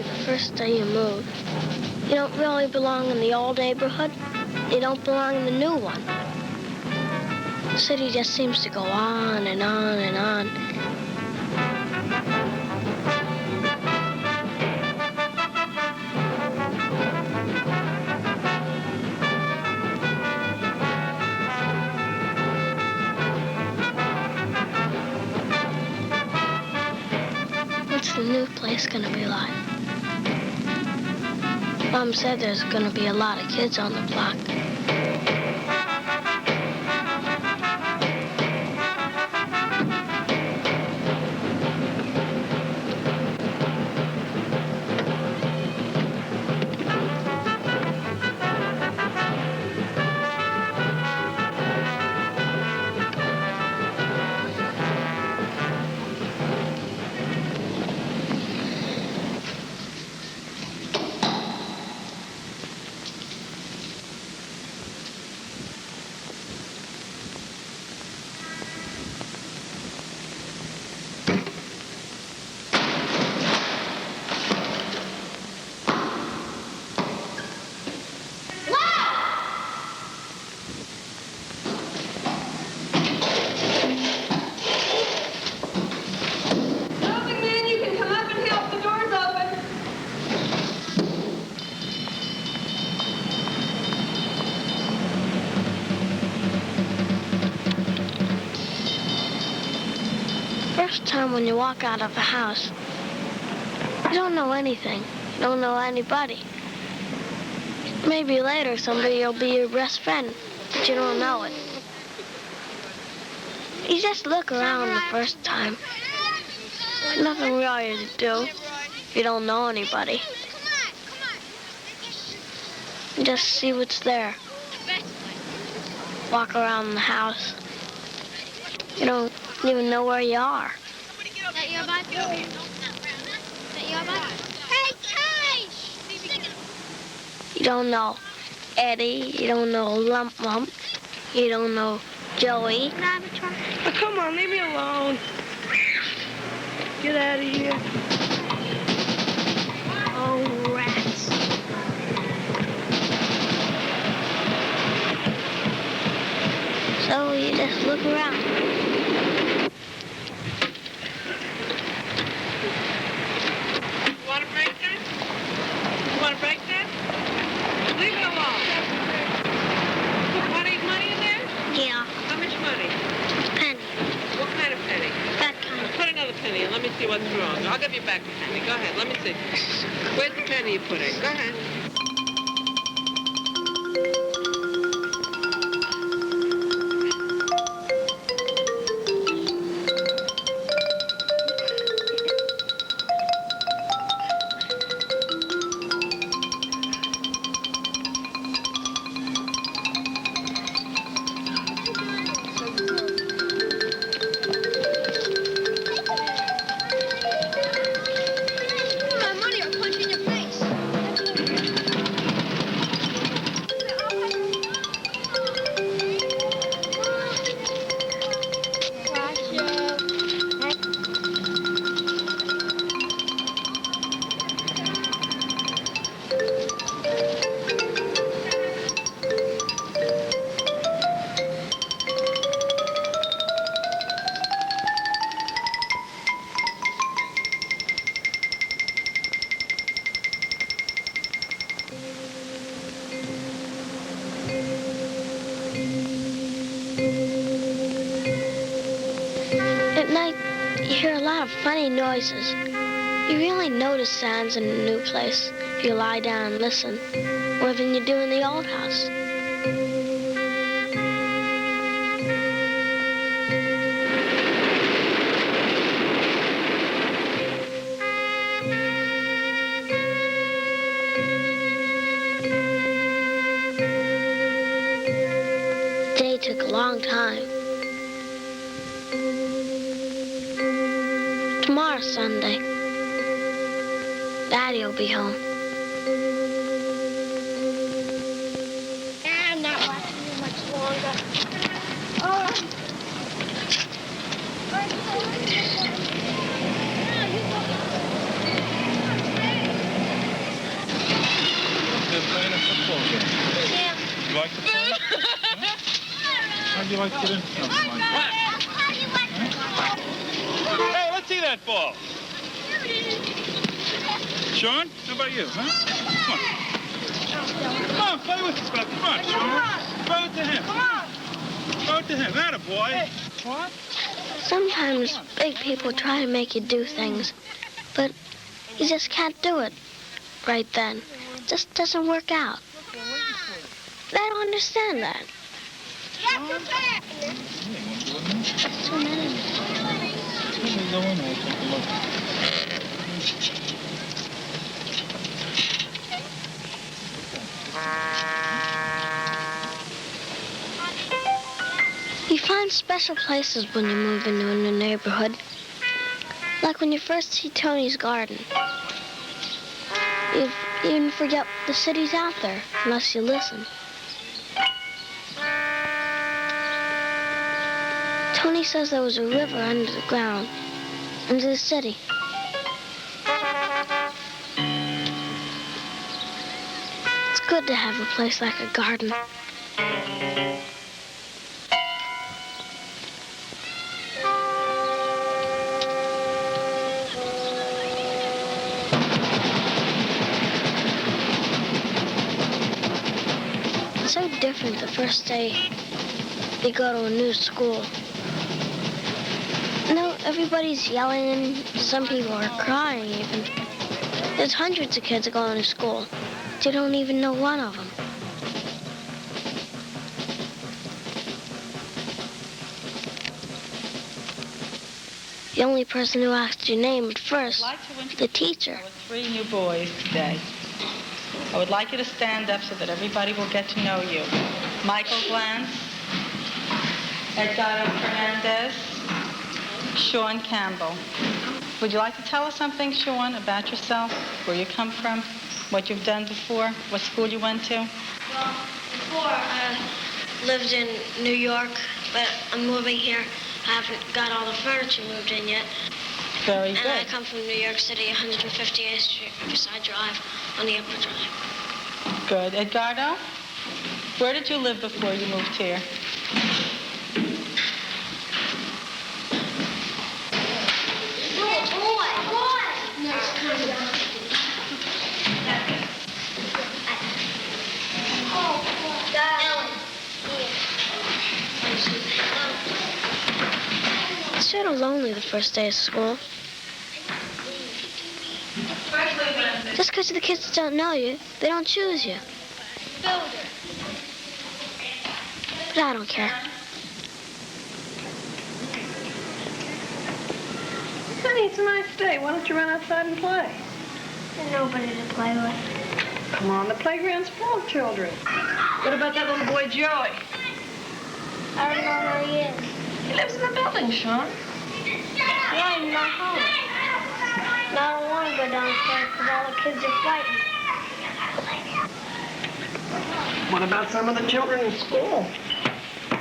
funny the first day you move. You don't really belong in the old neighborhood. You don't belong in the new one. The city just seems to go on and on and on. What's the new place gonna be like? Mom said there's gonna be a lot of kids on the block. First time when you walk out of a house, you don't know anything. You don't know anybody. Maybe later somebody will be your best friend, but you don't know it. You just look around the first time. Nothing really to do if you don't know anybody. You just see what's there. Walk around the house. You don't even know where you are. You don't know Eddie, you don't know Lump Lump, you don't know Joey. Oh, come on, leave me alone. Get out of here. Oh, rats. So you just look around. Leave it alone. Money in there? Yeah. How much money? A penny. What kind of penny? That kind. Put another penny in. Let me see what's wrong. I'll give you back the penny. Go ahead. Let me see. Where's the penny you put in? Go ahead. At night, you hear a lot of funny noises. You really notice sounds in a new place if you lie down and listen, more than you do in the old house. The day took a long time. Tomorrow's Sunday. Daddy'll be home. I'm not watching you much longer. Oh. like to play? Huh? How'd you like to get into something like that? Huh? Hey, let's see that ball. Sean, how about you, huh? Come on, play with this stuff. Come on, Sean. Throw it to him. Come on. Throw it to him. Atta boy. Hey, what? Sometimes big people try to make you do things, but you just can't do it right then. It just doesn't work out. I don't understand that. That's too many. Let me go in there and take a look. You find special places when you move into a new neighborhood. Like when you first see Tony's garden. You even forget the city's out there, unless you listen. Tony says there was a river under the ground, into the city. It's good to have a place like a garden. It's so different the first day you go to a new school. No, everybody's yelling and some people are crying even. There's hundreds of kids going to school. But you don't even know one of them. The only person who asked your name at first, the teacher. With 3 new boys today. I would like you to stand up so that everybody will get to know you. Michael Glantz, Edgardo Fernandez, Sean Campbell. Would you like to tell us something, Sean, about yourself, where you come from, what you've done before, what school you went to? Well, before I lived in New York, but I'm moving here. I haven't got all the furniture moved in yet. Very good. And I come from New York City, 158th Street, Riverside Drive, on the Upper Drive. Good. Edgardo, where did you live before you moved here? It's sort of lonely the first day of school. Just because the kids don't know you, they don't choose you. But I don't care. Honey, it's a nice day. Why don't you run outside and play? There's nobody to play with. Come on, the playground's full of children. What about that little boy, Joey? I don't know where he is. He lives in the building, Sean. Yeah, he's not home. And I don't want to go downstairs because all the kids are fighting. What about some of the children in school?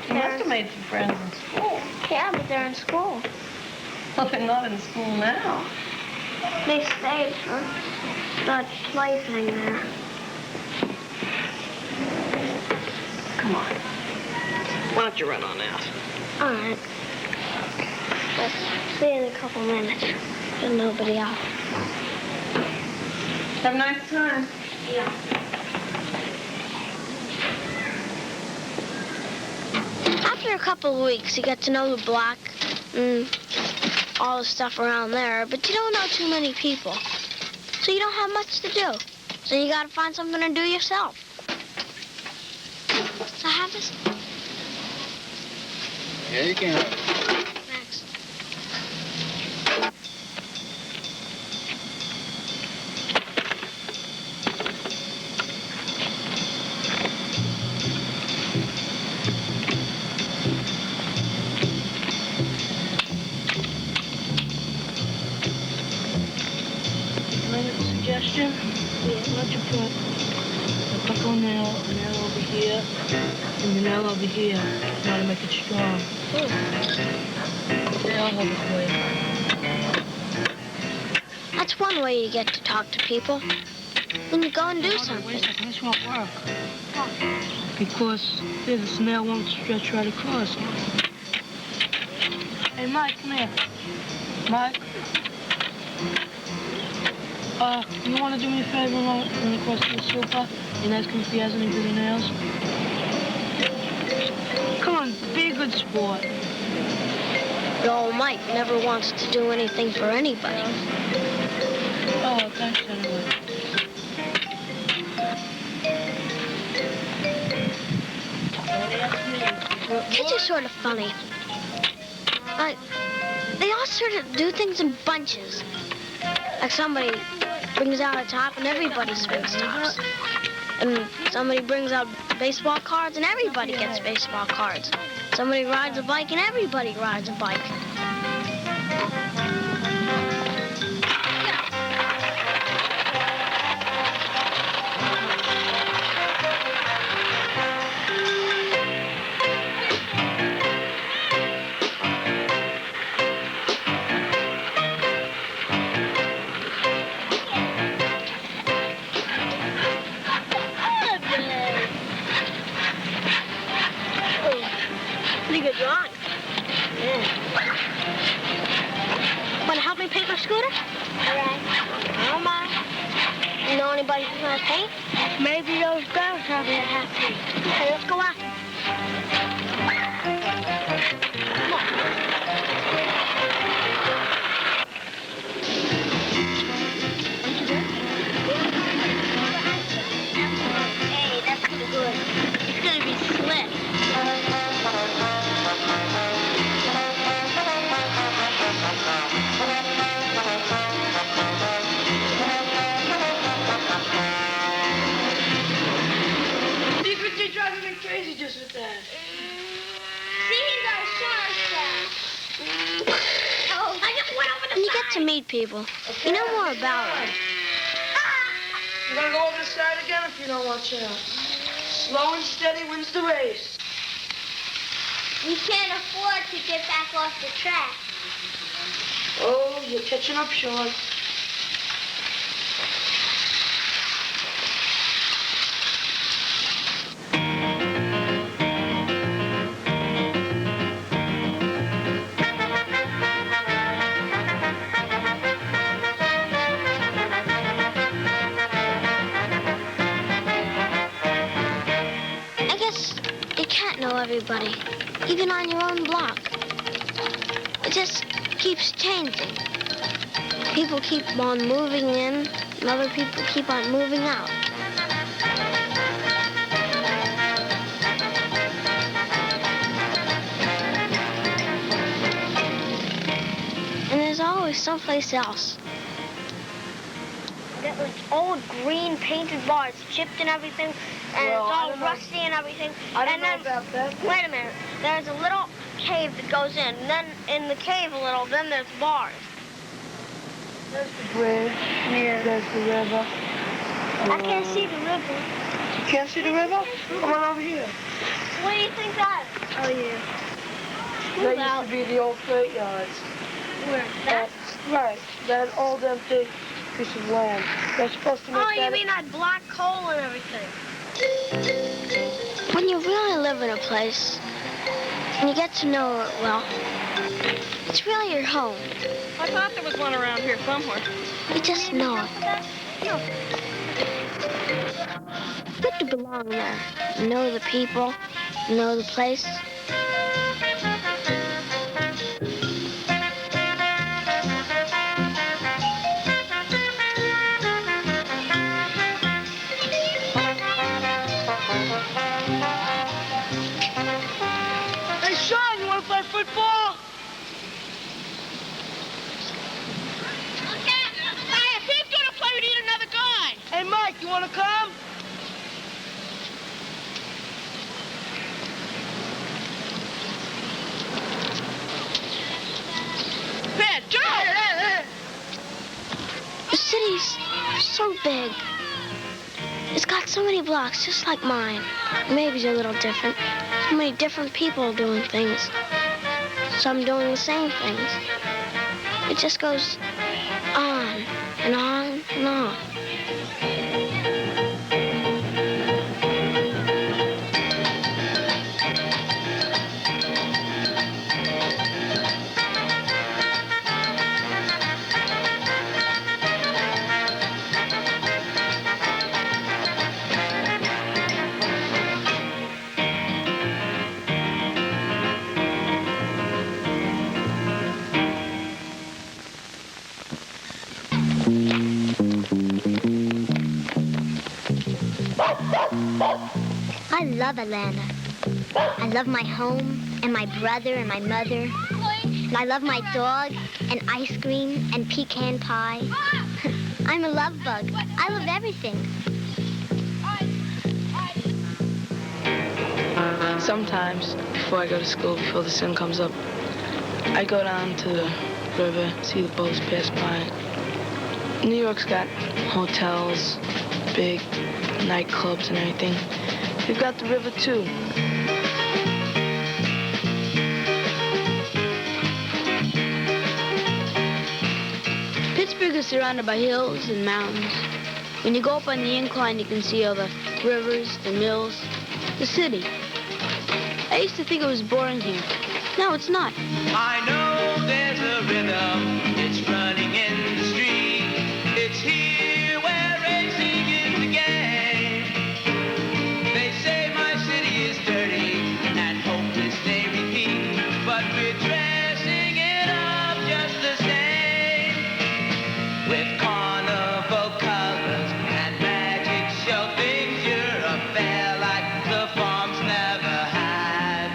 You must have made some friends in school. Yeah, but they're in school. Well, they're not in school now. They stayed for that play thing there. Come on. Why don't you run on out? All right. Let's see in a couple minutes. There's nobody out. Have a nice time. Yeah. After a couple of weeks, you get to know the block and all the stuff around there, but you don't know too many people. So you don't have much to do. So you gotta find something to do yourself. So have this. Yeah, you can have it. Thanks. Suggestion? Yeah. Why don't you put a couple nail over here, and the nail over here. Try to make it strong. Nail over here. That's one way you get to talk to people. When you go and do something. This won't work. because the snail won't stretch right across. Hey, Mike, come here. Mike? You want to do me a favor and run across to the super and ask him if he has any pretty nails? Come on, be a good sport. Your Mike never wants to do anything for anybody. Oh, thanks anyway. Kids are sort of funny. Like, they all sort of do things in bunches. Like somebody brings out a top and everybody swings tops. And somebody brings out baseball cards and everybody gets baseball cards. Somebody rides a bike and everybody rides a bike. Pretty good drawing. Yeah. Want to help me paint my scooter? All right. I don't mind. You know anybody who's gonna paint? Maybe those girls have it have to. Okay, let's go out. Hey, that's pretty good. It's gonna be slick. You're driving me crazy just with that. See, he's our short Oh, I just went over the When you get to meet people, you know more about them. You're gonna go over the side again if you don't watch out. Slow and steady wins the race. We can't afford to get back off the track. Oh, you're catching up, Sean. I guess you can't know everybody, even on your own block. It just keeps changing. People keep on moving in, and other people keep on moving out. And there's always someplace else. That was old green painted bars, chipped and everything, and Well, it's I all don't know. rusty and everything. I don't and know then, about that. Wait a minute. There's a little cave that goes in. And then in the cave a little, then there's bars. There's the bridge. Yeah. There's the river. I can't see the river. You can't see the river? Come on over here. What do you think that is? Oh, yeah. That used to be the old freight yards. Where? That? Right. That old empty piece of land. They're supposed to make Oh, that... you mean that black coal and everything. When you really live in a place, and you get to know it well, it's really your home. I thought there was one around here somewhere. You just know it. It's good to belong there. Know the people, know the place. Hey, Sean, you want to play football? Okay. If he's gonna play, we need another guy. Hey, Mike, you want to come? Ben, Joe! The city's so big. It's got so many blocks, just like mine. Maybe a little different. So many different people doing things. Some doing the same things. It just goes on and on and on. love Atlanta. I love my home and my brother and my mother. And I love my dog and ice cream and pecan pie. I'm a love bug. I love everything. Sometimes, before I go to school, before the sun comes up, I go down to the river, see the boats pass by. New York's got hotels, big nightclubs and everything. We've got the river, too. Pittsburgh is surrounded by hills and mountains. When you go up on the incline, you can see all the rivers, the mills, the city. I used to think it was boring here. No, it's not. I know there's a rhythm, it's running in the street. It's here where racing is the game. They say my city is dirty and hopeless they repeat, but we're dressing it up just the same. With carnival colors and magic show things, you're a fair like the farms never had.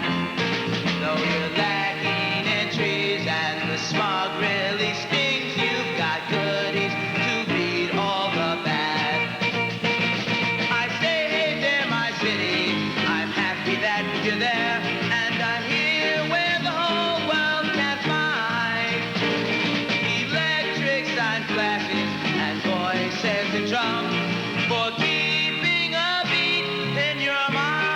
Though you're lacking in trees and the smog really stings, you've got goodies to beat all the bad. I say, hey there, my city, I'm happy that you're there, and I'm here where the whole world can find. Electric sign flashes and voices and drums for keeping a beat in your mind.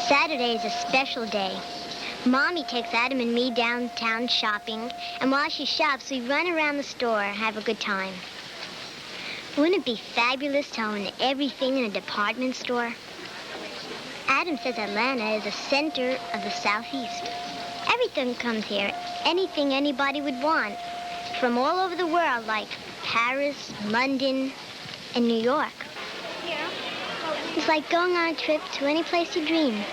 Saturday is a special day. Mommy takes Adam and me downtown shopping, and while she shops, we run around the store and have a good time. Wouldn't it be fabulous to own everything in a department store? Adam says Atlanta is the center of the Southeast. Everything comes here, anything anybody would want, from all over the world, like Paris, London, and New York. It's like going on a trip to any place you dream.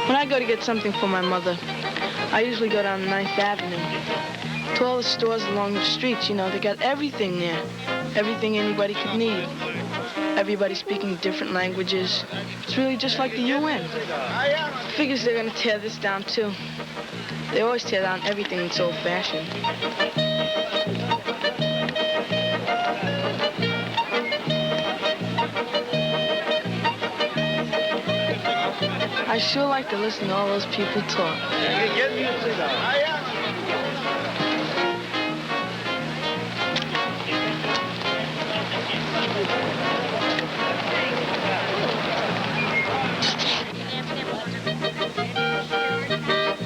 When I go to get something for my mother, I usually go down 9th Avenue. To all the stores along the streets, you know, they got everything there. Everything anybody could need. Everybody speaking different languages. It's really just like the UN. Figures they're gonna tear this down too. They always tear down everything that's old-fashioned. I sure like to listen to all those people talk.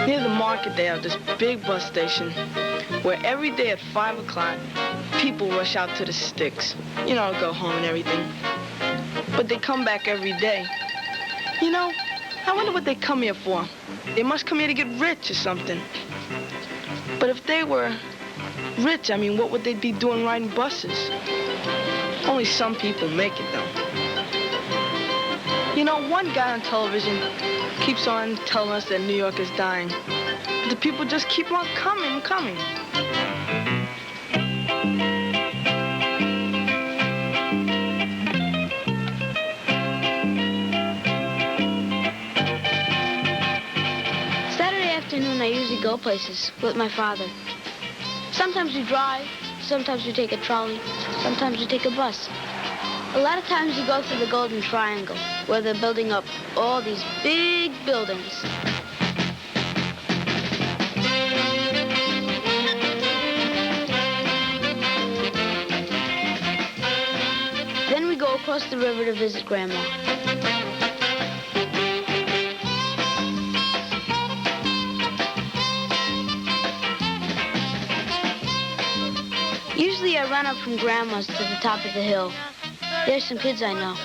Near the market, they have this big bus station where every day at 5 o'clock, people rush out to the sticks. You know, go home and everything. But they come back every day. You know, I wonder what they come here for. They must come here to get rich or something. But if they were rich, I mean, what would they be doing riding buses? Only some people make it, though. You know, one guy on television keeps on telling us that New York is dying. But the people just keep on coming. Saturday afternoon, I usually go places with my father. Sometimes we drive, sometimes we take a trolley, sometimes we take a bus. A lot of times we go through the Golden Triangle, where they're building up all these big buildings. Then we go across the river to visit Grandma. Usually I run up from Grandma's to the top of the hill. There's some kids I know.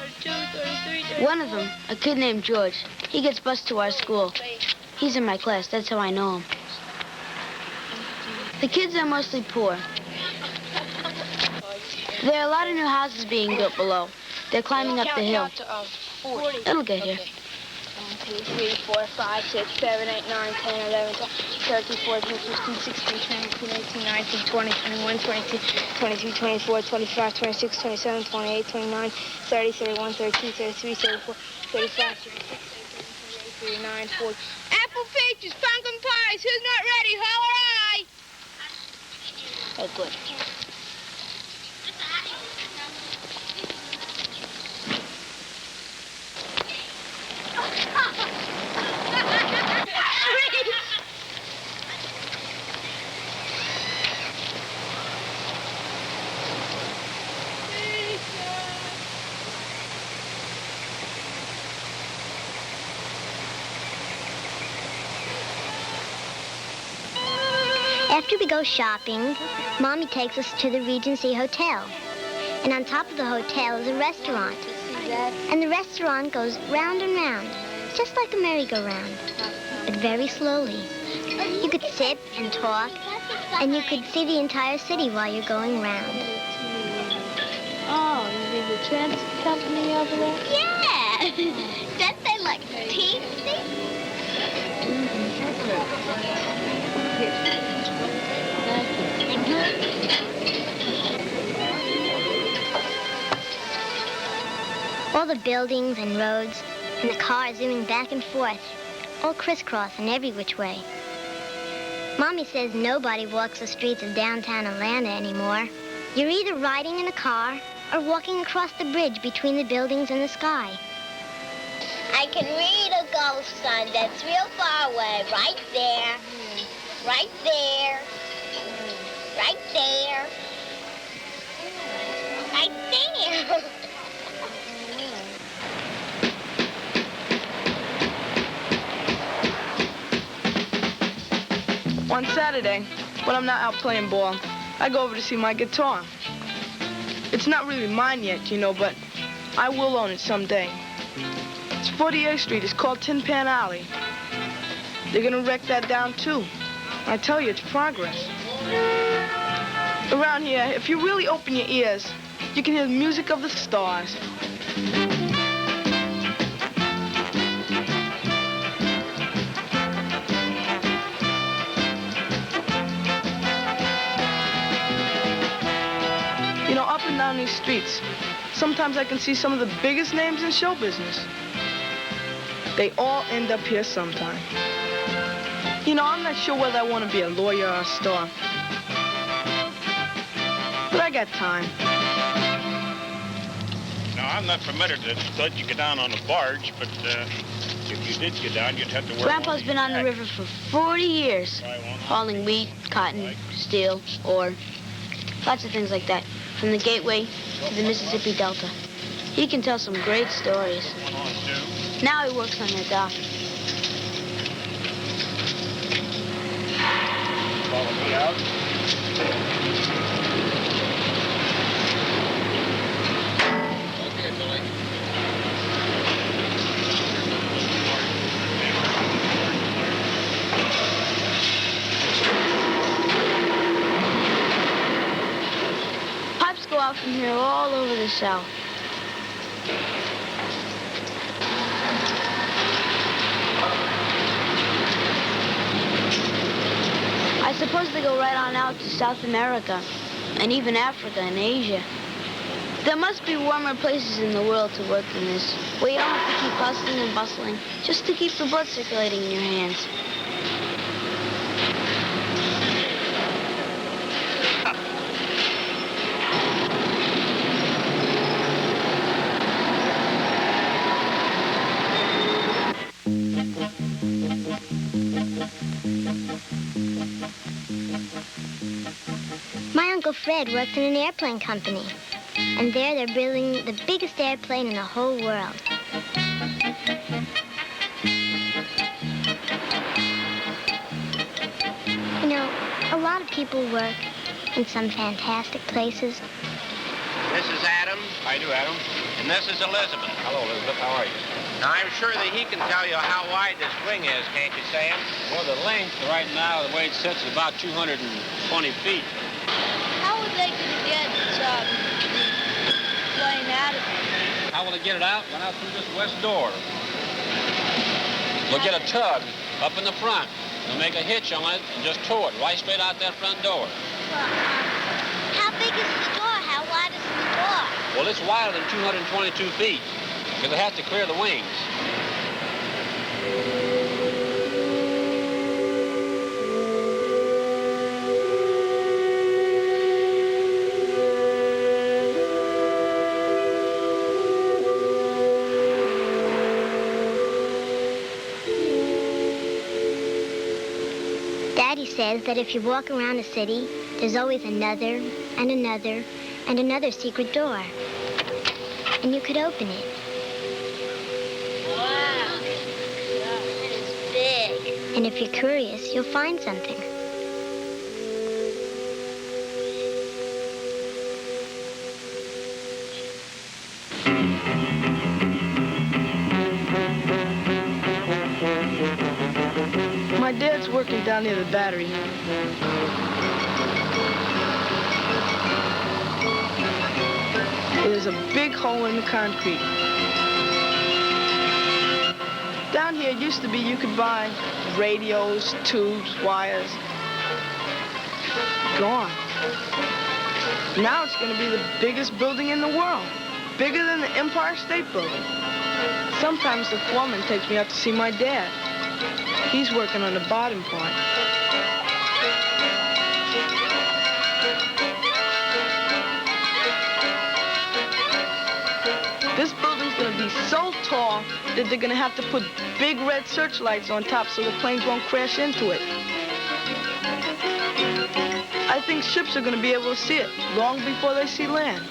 One of them, a kid named George, he gets bused to our school. He's in my class. That's how I know him. The kids are mostly poor. There are a lot of new houses being built below. They're climbing up the hill. 40. It'll get here. 1, 2, 3, 4, 5, 6, 7, 8, 9, 10, 11, 12, 13, 14, 15, 16, 17, 18, 19, 20, 21, 22, 23, 24, 25, 26, 27, 28, 29, 30, 31, 32, 33, 34, 35, 36, 37, 38, 39, 40. Apple peaches, pumpkin pies. Who's not ready? Holler aye. Oh, good. After we go shopping, Mommy takes us to the Regency Hotel. And on top of the hotel is a restaurant. And the restaurant goes round and round, just like a merry-go-round, but very slowly. You could sit and talk, and you could see the entire city while you're going round. Oh, you mean the transit company over there? Yeah! Don't they look teensy? All the buildings and roads and the cars zooming back and forth, all crisscross and every which way. Mommy says nobody walks the streets of downtown Atlanta anymore. You're either riding in a car or walking across the bridge between the buildings and the sky. I can read a ghost sign that's real far away. Right there. Right there. Right there. Right there. On Saturday, when I'm not out playing ball, I go over to see my guitar. It's not really mine yet, you know, but I will own it someday. It's 48th Street. It's called Tin Pan Alley. They're gonna wreck that down, too. I tell you, it's progress. Around here, if you really open your ears, you can hear the music of the stars. You know, up and down these streets, sometimes I can see some of the biggest names in show business. They all end up here sometime. You know, I'm not sure whether I want to be a lawyer or a star. But I got time. Now, I'm not permitted to let you get down on a barge, but if you did get down, you'd have to wear Grandpa's been on the river for 40 years, hauling wheat, cotton, steel, ore, lots of things like that, from the Gateway to the Mississippi Delta. He can tell some great stories. Now he works on the dock. Follow me out. Okay, Billy. Pipes go out from here all over the South. I suppose they go right on out to South America, and even Africa and Asia. There must be warmer places in the world to work than this, where you don't have to keep hustling and bustling, just to keep the blood circulating in your hands. My Uncle Fred works in an airplane company. And there they're building the biggest airplane in the whole world. You know, a lot of people work in some fantastic places. This is Adam. How you do, Adam? And this is Elizabeth. Hello, Elizabeth. How are you? Now, I'm sure that he can tell you how wide this wing is, can't you, Sam? Well, the length right now, the way it sits, is about 220 feet. How are they going to get the plane out of it? How will they get it out? Run out through this west door. They'll get a tug up in the front. They'll make a hitch on it and just tow it right straight out that front door. How big is the door? How wide is the door? Well, it's wider than 222 feet because they have to clear the wings. Daddy says that if you walk around a city, there's always another and another and another secret door. And you could open it. Wow. That is big. And if you're curious, you'll find something. My dad's working down near the battery. There's a big hole in the concrete. Down here, it used to be you could buy radios, tubes, wires. Gone. Now it's going to be the biggest building in the world. Bigger than the Empire State Building. Sometimes the foreman takes me out to see my dad. He's working on the bottom part. This building's going to be so tall that they're going to have to put big red searchlights on top so the planes won't crash into it. I think ships are going to be able to see it long before they see land.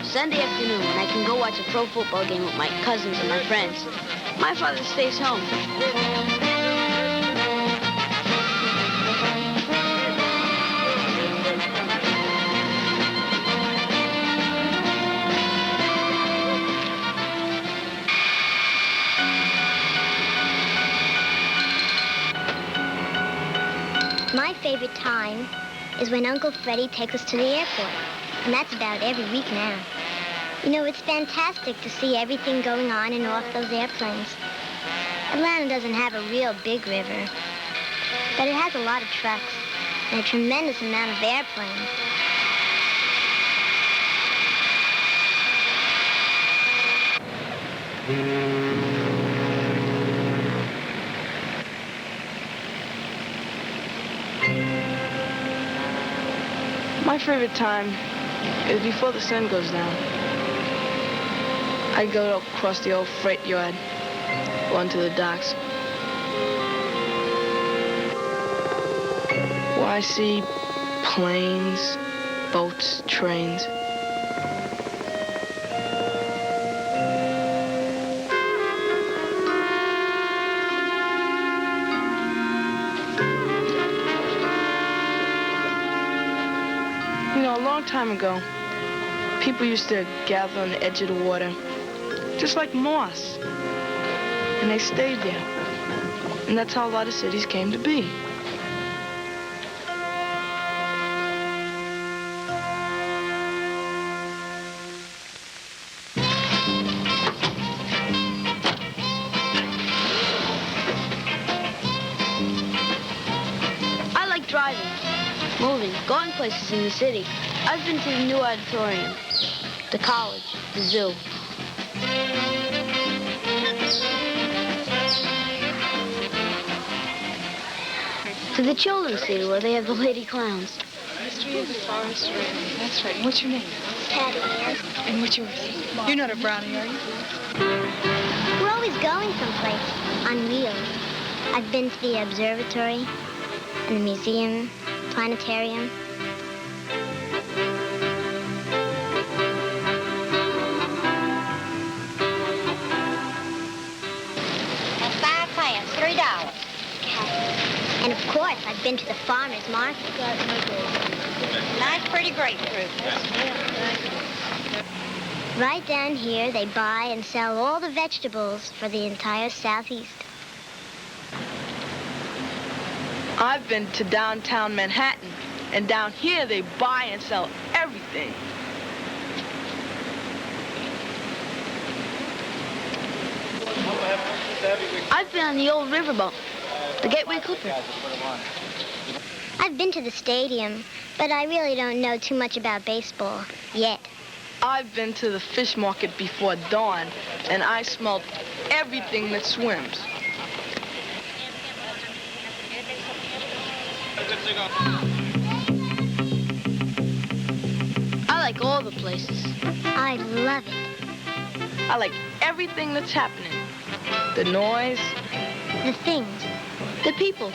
Sunday afternoon when I can go watch a pro football game with my cousins and my friends. My father stays home. My favorite time is when Uncle Freddie takes us to the airport. And that's about every week now. You know, it's fantastic to see everything going on and off those airplanes. Atlanta doesn't have a real big river, but it has a lot of trucks and a tremendous amount of airplanes. My favorite time is before the sun goes down. I go across the old freight yard, onto the docks, where I see planes, boats, trains. You know, a long time ago, people used to gather on the edge of the water, just like moss. And they stayed there. And that's how a lot of cities came to be. I like driving, moving, going places in the city. I've been to the new auditorium, the college, the zoo. To the children's theater where they have the lady clowns. Mystery of the Forest Rain. That's right. What's your name? Patty. And what's yours? You're not a brownie, are you? We're always going someplace on wheels. I've been to the observatory and the museum, planetarium. And 5 cents, $3. And of course, been to the farmer's market. Nice, pretty grapefruit. Right down here, they buy and sell all the vegetables for the entire Southeast. I've been to downtown Manhattan, and down here they buy and sell everything. I've been on the old riverboat, the Gateway Clipper. I've been to the stadium, but I really don't know too much about baseball yet. I've been to the fish market before dawn, and I smelled everything that swims. I like all the places. I love it. I like everything that's happening. The noise, The things. The people.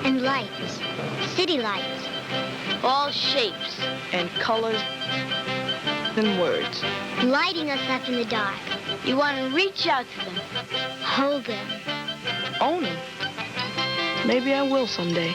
And lights. City lights. All shapes. and colors and words. Lighting us up in the dark. You want to reach out to them. Hold them. Own them. Maybe I will someday.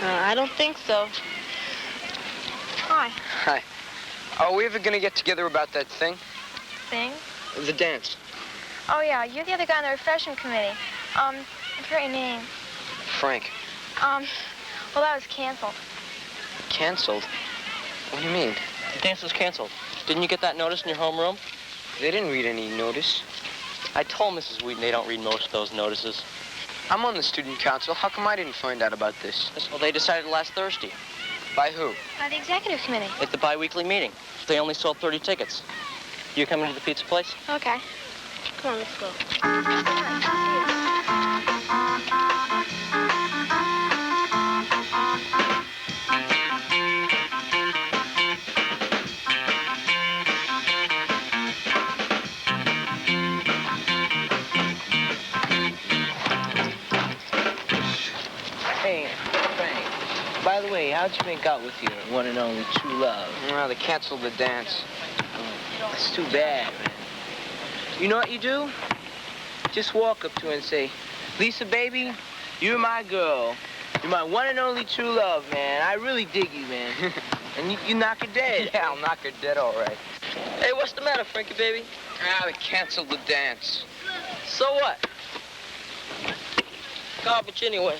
I don't think so. Hi. Hi. Are we ever gonna get together about that thing? Thing? The dance. Oh, yeah, you're the other guy on the refreshment committee. I forgot your name. Frank. Well, that was canceled. Canceled? What do you mean? The dance was canceled. Didn't you get that notice in your homeroom? They didn't read any notice. I told Mrs. Wheaton they don't read most of those notices. I'm on the student council. How come I didn't find out about this? Well, they decided last Thursday. By who? By the executive committee. At the bi-weekly meeting. They only sold 30 tickets. You coming to the pizza place? Okay. Come on, let's go. Hey, Frank. By the way, how'd you make out with your one and only true love? Well, they canceled the dance. It's too bad, man. You know what you do? Just walk up to her and say, Lisa, baby, you're my girl. You're my one and only true love, man. I really dig you, man. And you knock her dead. Yeah, I'll knock her dead, all right. Hey, what's the matter, Frankie, baby? They canceled the dance. So what? Garbage anyway.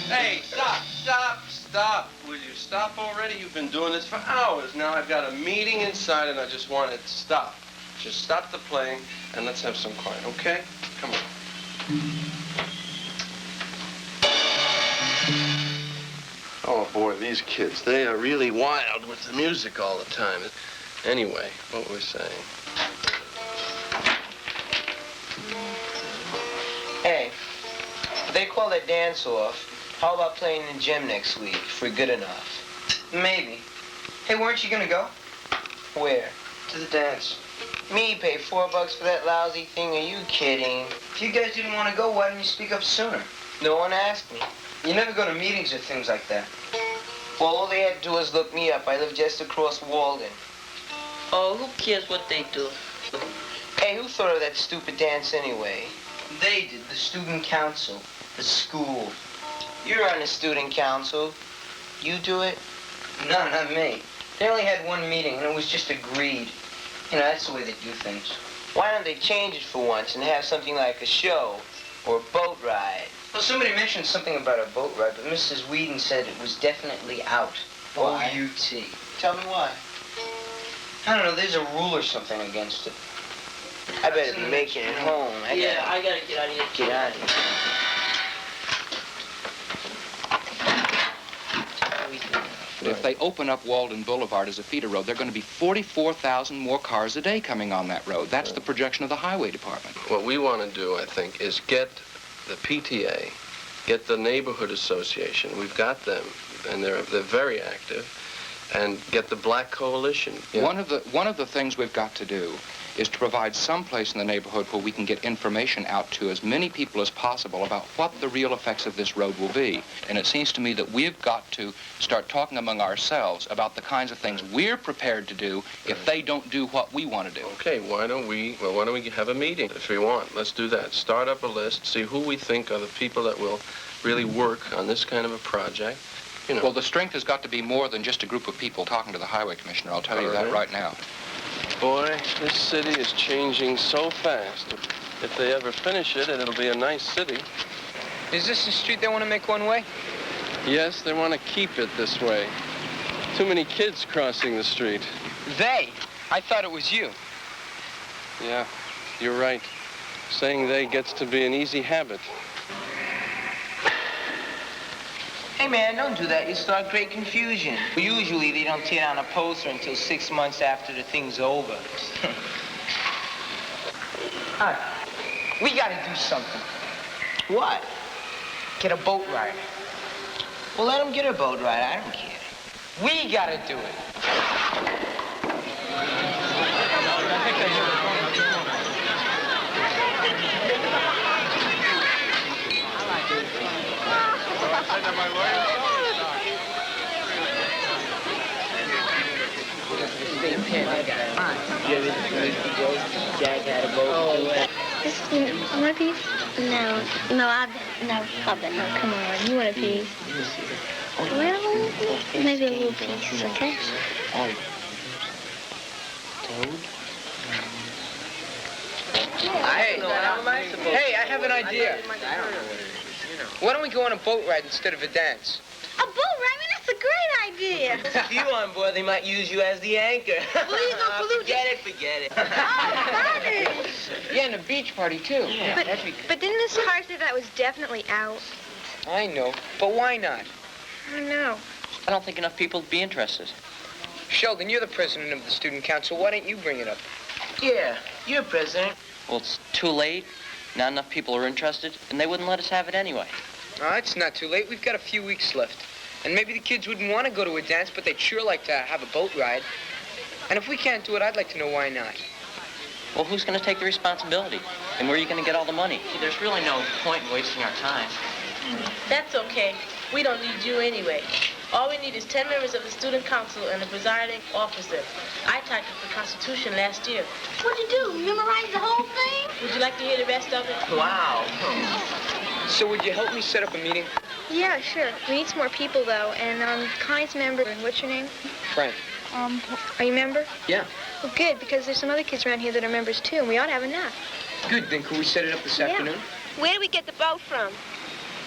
Hey, stop. Will you stop already? You've been doing this for hours. Now I've got a meeting inside and I just want it to stop. Just stop the playing and let's have some quiet, okay? Come on. Oh boy, these kids, they are really wild with the music all the time. Anyway, what were we saying? Hey, if they call that dance off, how about playing in the gym next week if we're good enough? Maybe. Hey, weren't you gonna go? Where? To the dance. Me pay $4 for that lousy thing? Are you kidding? If you guys didn't want to go, why didn't you speak up sooner? No one asked me. You never go to meetings or things like that. Well, all they had to do was look me up. I live just across Walden. Oh, who cares what they do? Hey, who thought of that stupid dance anyway? They did, the student council, the school. You're on the student council. You do it? No, not me. They only had one meeting, and it was just agreed. You know, that's the way they do things. Why don't they change it for once and have something like a show or a boat ride? Well, somebody mentioned something about a boat ride, but Mrs. Whedon said it was definitely out. Why? O-U-T. Tell me why. I don't know, there's a rule or something against it. I better be making it home. I gotta get out of here. Get out of here. If they open up Walden Boulevard as a feeder road, there are going to be 44,000 more cars a day coming on that road. That's the projection of the highway department. What we want to do, I think, is get the PTA, get the neighborhood association. We've got them, and they're very active, and get the Black Coalition. Yeah. One of the things we've got to do is to provide some place in the neighborhood where we can get information out to as many people as possible about what the real effects of this road will be. And it seems to me that we've got to start talking among ourselves about the kinds of things we're prepared to do if they don't do what we want to do. Okay, why don't we have a meeting if we want? Let's do that. Start up a list, see who we think are the people that will really work on this kind of a project. You know. Well, the strength has got to be more than just a group of people talking to the highway commissioner. I'll tell you that right now. Boy, this city is changing so fast. If they ever finish it, it'll be a nice city. Is this the street they want to make one way? Yes, they want to keep it this way. Too many kids crossing the street. They? I thought it was you. Yeah, you're right. Saying they gets to be an easy habit. Hey, man, don't do that. You start great confusion. Usually, they don't tear down a poster until 6 months after the thing's over. All right. We gotta do something. What? Get a boat ride. Well, let them get a boat ride. I don't care. We gotta do it. Jack had a boat. One of these? No, I'll bet no. Come on, you want a piece? Well, maybe a little piece, okay? Hey, I have an idea. Why don't we go on a boat ride instead of a dance? A boat ride? I mean, that's a great idea. If you on board, they might use you as the anchor. Forget it. Oh, funny. Yeah, and a beach party, too. Yeah, but didn't this car say that was definitely out? I know, but why not? I don't know. I don't think enough people would be interested. Sheldon, you're the president of the student council. Why don't you bring it up? Yeah, you're president. Well, it's too late. Not enough people are interested, and they wouldn't let us have it anyway. No, it's not too late. We've got a few weeks left. And maybe the kids wouldn't want to go to a dance, but they'd sure like to have a boat ride. And if we can't do it, I'd like to know why not. Well, who's going to take the responsibility? And where are you going to get all the money? There's really no point in wasting our time. That's okay. We don't need you anyway. All we need is 10 members of the student council and the presiding officer. I typed up the Constitution last year. What'd you do? Memorize the whole thing? Would you like to hear the rest of it? Wow. So would you help me set up a meeting? Yeah, sure. We need some more people, though. And Connie's a member. And what's your name? Frank. Are you a member? Yeah. Well, good, because there's some other kids around here that are members, too, and we ought to have enough. Good, then could we set it up this afternoon? Where do we get the boat from?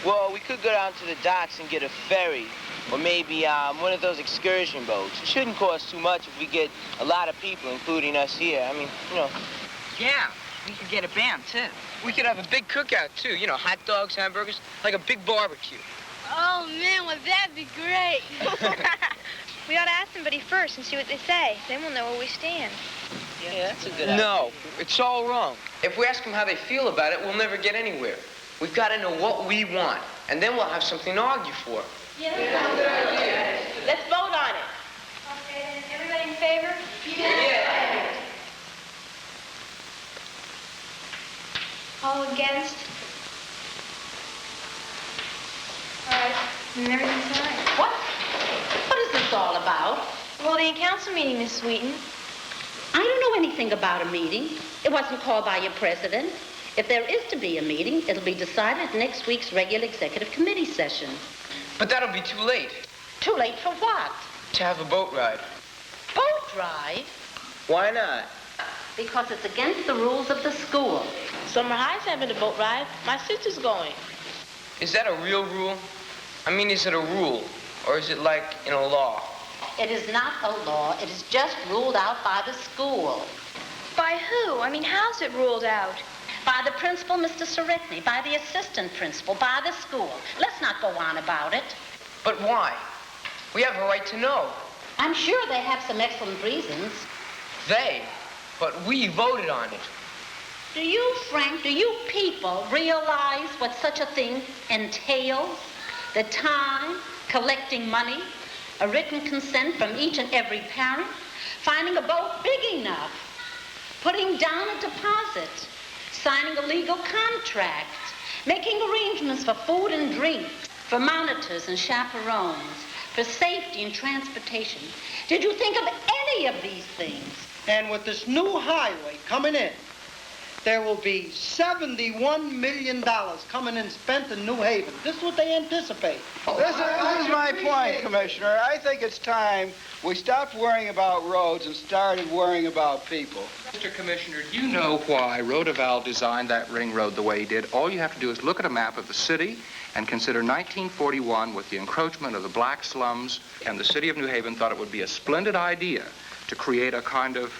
Well, we could go down to the docks and get a ferry. Or maybe one of those excursion boats. It shouldn't cost too much if we get a lot of people, including us here. I mean, you know. Yeah, we could get a band, too. We could have a big cookout, too. You know, hot dogs, hamburgers, like a big barbecue. Oh, man, would that be great? We ought to ask somebody first and see what they say. Then we'll know where we stand. Yeah, that's a good idea. No, it's all wrong. If we ask them how they feel about it, we'll never get anywhere. We've got to know what we want, and then we'll have something to argue for. Yeah. Let's vote on it. Okay, then everybody in favor? Yeah. All against? All right, then everything's all right. What? What is this all about? Holding a council meeting, Miss Wheaton. I don't know anything about a meeting. It wasn't called by your president. If there is to be a meeting, it'll be decided at next week's regular executive committee session. But that'll be too late. Too late for what? To have a boat ride. Boat ride? Why not? Because it's against the rules of the school. Summer High's having a boat ride. My sister's going. Is that a real rule? I mean, is it a rule? Or is it like in a law? It is not a law. It is just ruled out by the school. By who? I mean, how's it ruled out? By the principal, Mr. Seretny, by the assistant principal, by the school. Let's not go on about it. But why? We have a right to know. I'm sure they have some excellent reasons. They? But we voted on it. Do you, Frank, do you people realize what such a thing entails? The time, collecting money, a written consent from each and every parent, finding a boat big enough, putting down a deposit, signing a legal contract, making arrangements for food and drink, for monitors and chaperones, for safety and transportation. Did you think of any of these things? And with this new highway coming in, there will be $71 million coming in spent in New Haven. This is what they anticipate. This is my point, Commissioner. I think it's time we stopped worrying about roads and started worrying about people. Mr. Commissioner, do you know why Roosevelt designed that ring road the way he did? All you have to do is look at a map of the city and consider 1941 with the encroachment of the black slums, and the city of New Haven thought it would be a splendid idea to create a kind of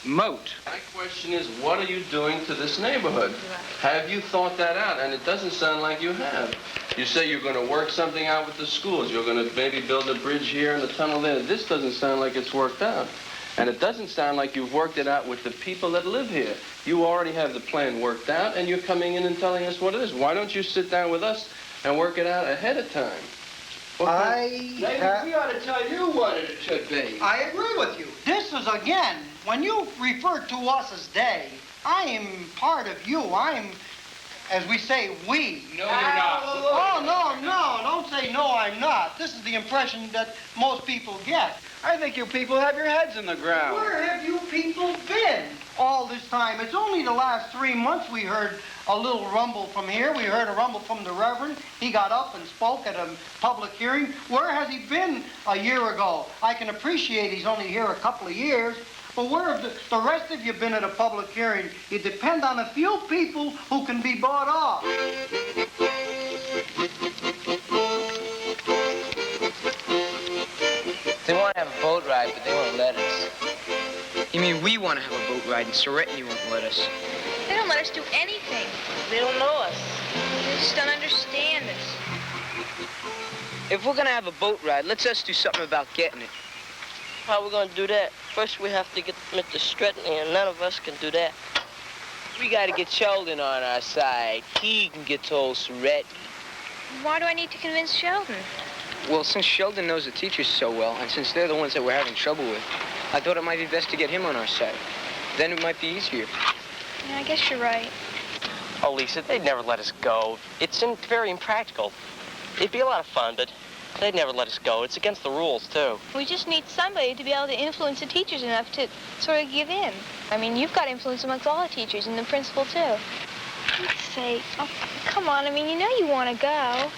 moat. My question is, what are you doing to this neighborhood? Have you thought that out? And it doesn't sound like you have. You say you're going to work something out with the schools. You're going to maybe build a bridge here and a tunnel there. This doesn't sound like it's worked out. And it doesn't sound like you've worked it out with the people that live here. You already have the plan worked out, and you're coming in and telling us what it is. Why don't you sit down with us and work it out ahead of time? We ought to tell you what it should be. I agree with you. This is, again, when you refer to us as they, I am part of you. I am, as we say, we. No, you're not. Oh, no, don't say no, I'm not. This is the impression that most people get. I think you people have your heads in the ground. Where have you people been all this time? It's only the last 3 months we heard a little rumble from here. We heard a rumble from the Reverend. He got up and spoke at a public hearing. Where has he been a year ago? I can appreciate he's only here a couple of years. But where have the rest of you been at a public hearing? You depend on a few people who can be bought off. They want to have a boat ride, but they won't let us. You mean we want to have a boat ride and Seretny won't let us? They don't let us do anything. They don't know us. They just don't understand us. If we're going to have a boat ride, let's us do something about getting it. How are we going to do that? First, we have to get Mr. Stretton, and none of us can do that. We got to get Sheldon on our side. He can get to old Seretny. Why do I need to convince Sheldon? Well, since Sheldon knows the teachers so well, and since they're the ones that we're having trouble with, I thought it might be best to get him on our side. Then it might be easier. Yeah, I guess you're right. Oh, Lisa, they'd never let us go. It's very impractical. It'd be a lot of fun, but they'd never let us go. It's against the rules, too. We just need somebody to be able to influence the teachers enough to sort of give in. I mean, you've got influence amongst all the teachers and the principal, too. Let's say, oh, come on, I mean, you know you want to go.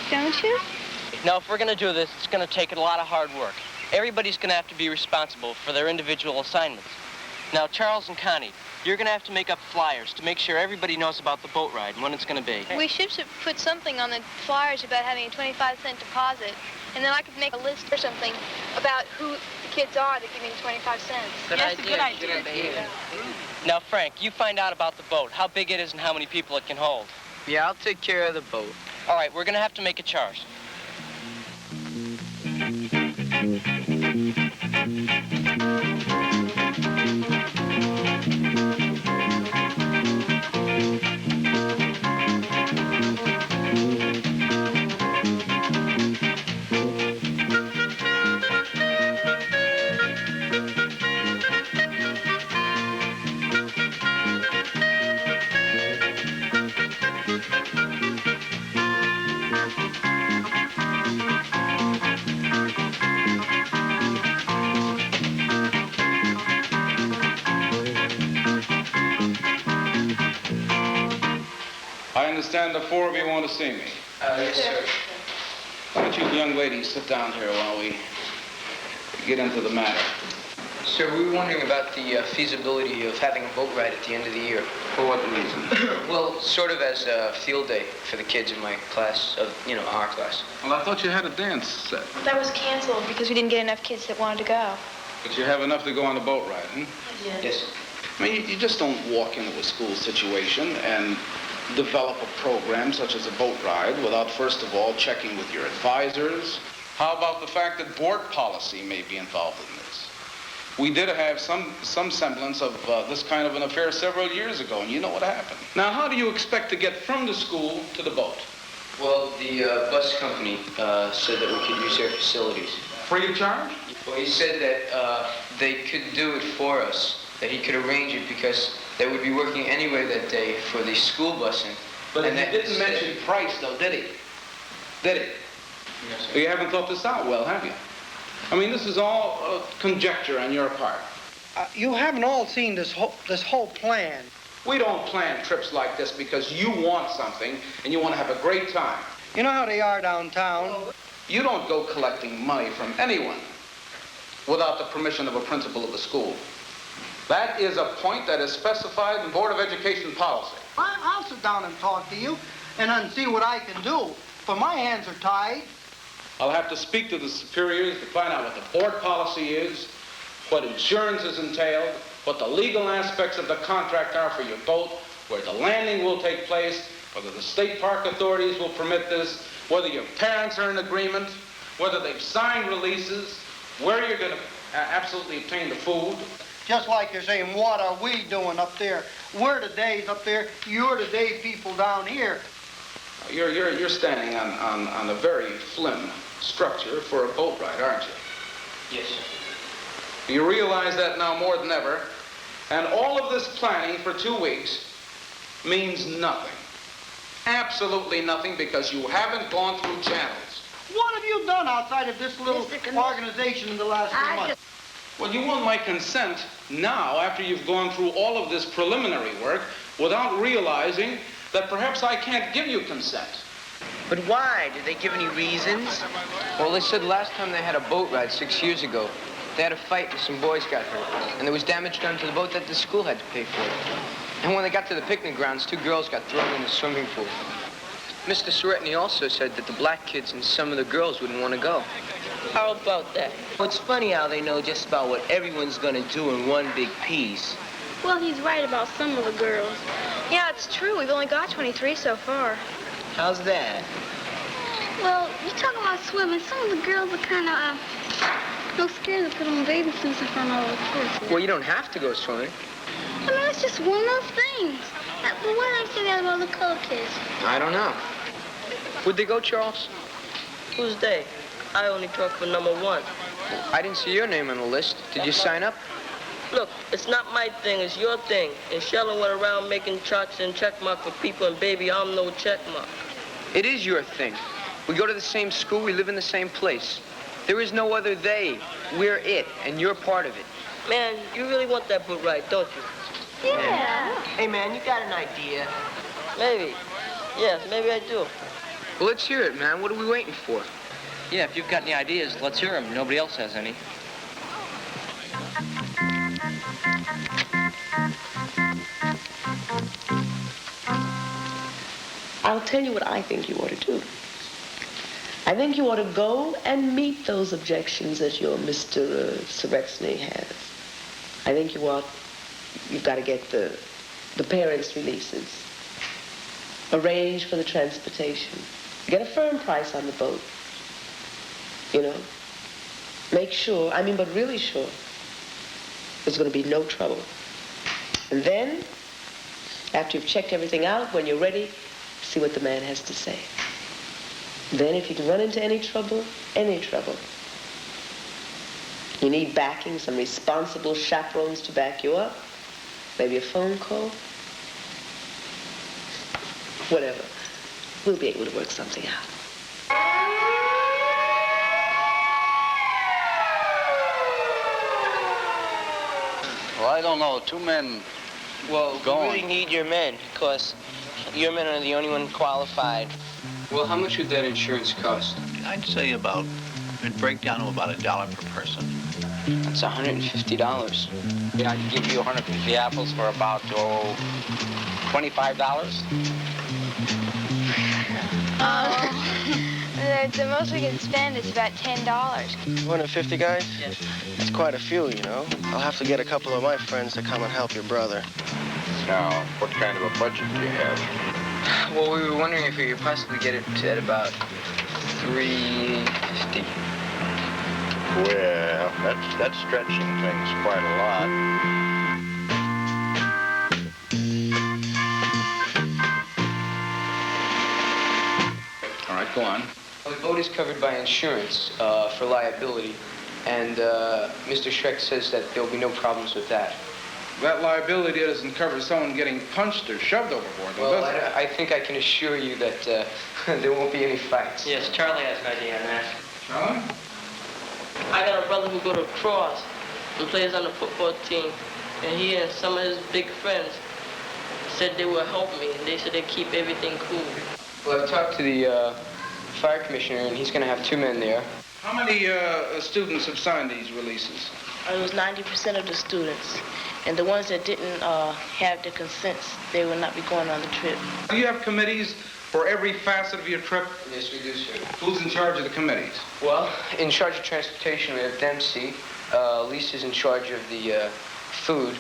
Don't you? Now, if we're going to do this, it's going to take a lot of hard work. Everybody's going to have to be responsible for their individual assignments. Now, Charles and Connie, you're going to have to make up flyers to make sure everybody knows about the boat ride and when it's going to be. We should put something on the flyers about having a 25-cent deposit, and then I could make a list or something about who the kids are that give me the 25 cents. That's a good idea. Now, Frank, you find out about the boat, how big it is and how many people it can hold. Yeah, I'll take care of the boat. All right, we're going to have to make a charge. I understand the four of you want to see me. Yes, sir. Why don't you young ladies sit down here while we get into the matter? Sir, we were wondering about the feasibility of having a boat ride at the end of the year. For what reason? Well, sort of as a field day for the kids in my class, our class. Well, I thought you had a dance set. That was canceled because we didn't get enough kids that wanted to go. But you have enough to go on the boat ride, hmm? Yes. I mean, you just don't walk into a school situation and develop a program such as a boat ride without first of all checking with your advisors. How about the fact that board policy may be involved in this? We did have some semblance of this kind of an affair several years ago, and you know what happened. Now, how do you expect to get from the school to the boat? Well, the bus company said that we could use their facilities. Free of charge? Well, he said that they could do it for us, that he could arrange it because they would be working anyway that day for the school busing. But he didn't mention price, though, did he? Did he? Yes, sir. You haven't thought this out well, have you? I mean, this is all conjecture on your part. You haven't all seen this whole plan. We don't plan trips like this because you want something and you want to have a great time. You know how they are downtown. You don't go collecting money from anyone without the permission of a principal of the school. That is a point that is specified in Board of Education policy. I'll sit down and talk to you and then see what I can do. For my hands are tied. I'll have to speak to the superiors to find out what the board policy is, what insurance is entailed, what the legal aspects of the contract are for your boat, where the landing will take place, whether the state park authorities will permit this, whether your parents are in agreement, whether they've signed releases, where you're going to absolutely obtain the food. Just like you're saying, what are we doing up there? We're the days up there. You're the day people down here. You're standing on a very slim structure for a boat ride, aren't you? Yes, sir. You realize that now more than ever, and all of this planning for 2 weeks means nothing. Absolutely nothing, because you haven't gone through channels. What have you done outside of this little organization in the last 3 months? Well, you want my consent now, after you've gone through all of this preliminary work, without realizing that perhaps I can't give you consent. But why? Did they give any reasons? Well, they said last time they had a boat ride 6 years ago, they had a fight and some boys got hurt. And there was damage done to the boat that the school had to pay for. And when they got to the picnic grounds, 2 girls got thrown in the swimming pool. Mr. Soretny also said that the black kids and some of the girls wouldn't want to go. How about that? Well, it's funny how they know just about what everyone's gonna do in one big piece. Well, he's right about some of the girls. Yeah, it's true. We've only got 23 so far. How's that? Well, you talk about swimming. Some of the girls are kind of scared to put on bathing suits in front of all the kids. Well, you don't have to go swimming. I mean, it's just one of those things. But why do they say that about the colored kids? I don't know. Would they go, Charles? Who's they? I only talk for number 1. I didn't see your name on the list. Did you sign up? Look, it's not my thing, it's your thing. And Sheldon went around making charts and checkmark for people, and baby, I'm no checkmark. It is your thing. We go to the same school, we live in the same place. There is no other they. We're it, and you're part of it. Man, you really want that boat ride, don't you? Yeah. Hey, man, you got an idea? Maybe. Yes, maybe I do. Well, let's hear it, man. What are we waiting for? Yeah, if you've got any ideas, let's hear them. Nobody else has any. I'll tell you what I think you ought to do. I think you ought to go and meet those objections that your Mr. Surexney has. I think you've got to get the parents' releases. Arrange for the transportation. Get a firm price on the boat. You know, make sure, but really sure, there's going to be no trouble. And then, after you've checked everything out, when you're ready, see what the man has to say. Then if you can run into any trouble, you need backing, some responsible chaperones to back you up, maybe a phone call. whatever. We'll be able to work something out. Well, I don't know. 2 men. Well, Going. we really need your men, because your men are the only one qualified. Well, how much would that insurance cost? I'd say it'd break down to about $1 per person. That's $150. Yeah, I can give you 150 apples for about, $25. The most we can spend is about $10. 150 guys? Yes. That's quite a few, you know. I'll have to get a couple of my friends to come and help your brother. Now, what kind of a budget do you have? Well, we were wondering if we could possibly get it at about $350. Well, that's stretching things quite a lot. All right, go on. Well, the boat is covered by insurance for liability, and Mr. Schreck says that there'll be no problems with that. That liability doesn't cover someone getting punched or shoved overboard, though, Well, does it? I think I can assure you that there won't be any fights. Yes, Charlie has an idea on that. Charlie? I got a brother who go to Cross and plays on the football team, and he and some of his big friends said they will help me, and they said they keep everything cool. Well, I've talked to the fire commissioner, and he's going to have 2 men there. How many students have signed these releases? It was 90% of the students. And the ones that didn't have the consents, they will not be going on the trip. Do you have committees for every facet of your trip? Yes, we do, sir. Who's in charge of the committees? Well, in charge of transportation, we have Dempsey. Lisa's in charge of the food.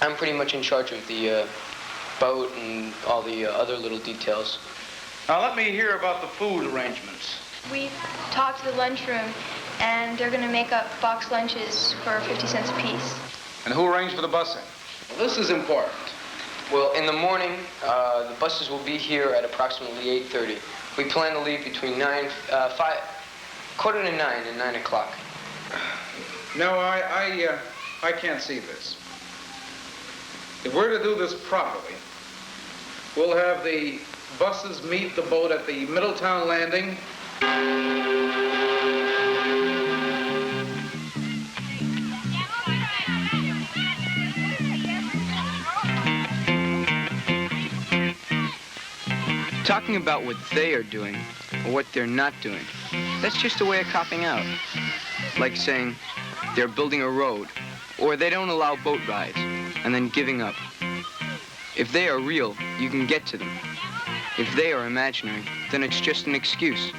I'm pretty much in charge of the boat and all the other little details. Now, let me hear about the food arrangements. We've talked to the lunchroom, and they're going to make up box lunches for 50 cents a piece. And who arranged for the busing? Well, this is important. Well, in the morning, the buses will be here at approximately 8:30. We plan to leave between quarter to 9 and 9 o'clock. No, I can't see this. If we're to do this properly, we'll have the buses meet the boat at the Middletown landing. Talking about what they are doing or what they're not doing, that's just a way of copping out. Like saying they're building a road or they don't allow boat rides and then giving up. If they are real, you can get to them. If they are imaginary, then it's just an excuse.